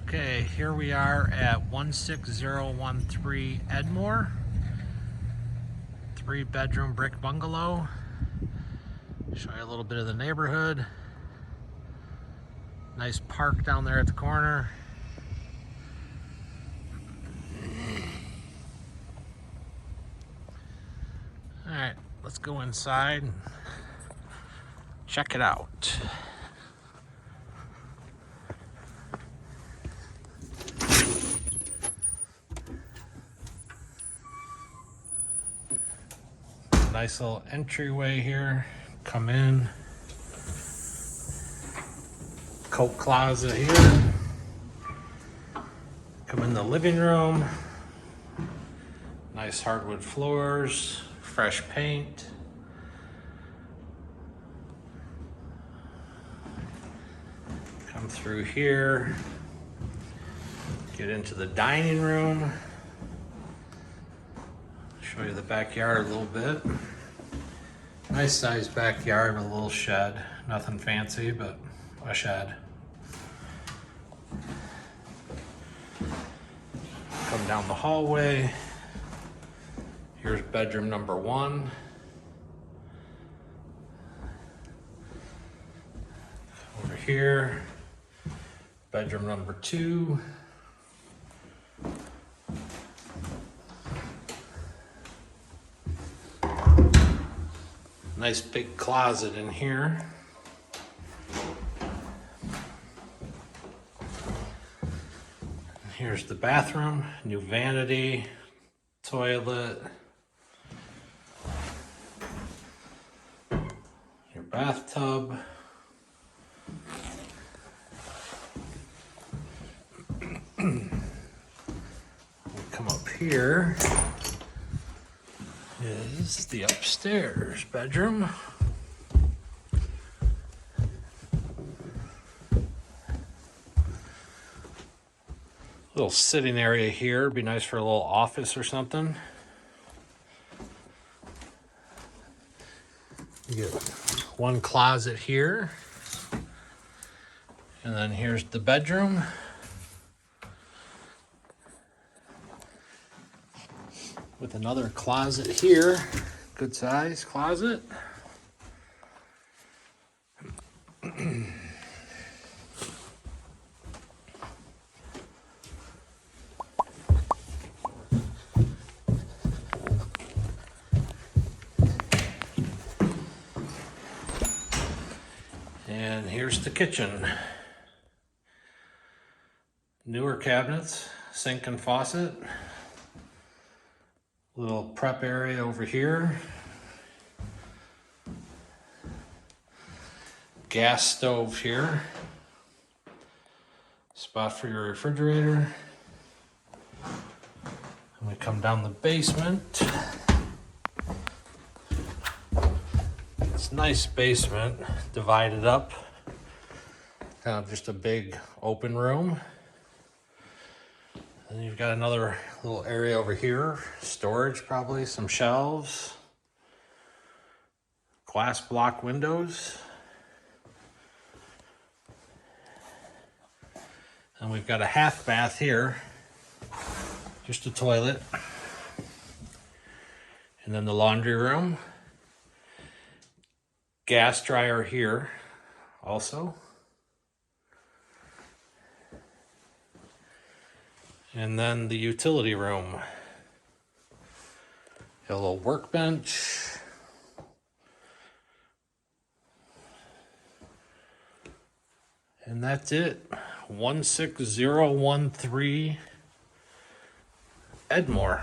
Okay, here we are at 16013 Edmore. 3-bedroom brick bungalow. Show you a little bit of the neighborhood. Nice park down there at the corner. All right, let's go inside and check it out. Nice little entryway here. Come in. Coat closet here. Come in the living room. Nice hardwood floors, fresh paint. Come through here. Get into the dining room. Show you the backyard a little bit. Nice sized backyard with a little shed. Nothing fancy, but a shed. Come down the hallway. Here's bedroom number 1. Over here, bedroom number 2. Nice big closet in here. Here's the bathroom, new vanity, toilet, your bathtub. We come up here. Is the upstairs bedroom. Little sitting area here, be nice for a little office or something. You get one closet here, and then here's the bedroom. With another closet here, good size closet. And here's the kitchen. Newer cabinets, sink and faucet. Little prep area over here. Gas stove here. Spot for your refrigerator. And we come down the basement. It's a nice basement, divided up. Kind of just a big open room. And you've got another little area over here, storage probably, some shelves, glass block windows. And we've got a half bath here, just a toilet. And then the laundry room. Gas dryer here also. And then the utility room. A little workbench. And that's it. 16013 Edmore.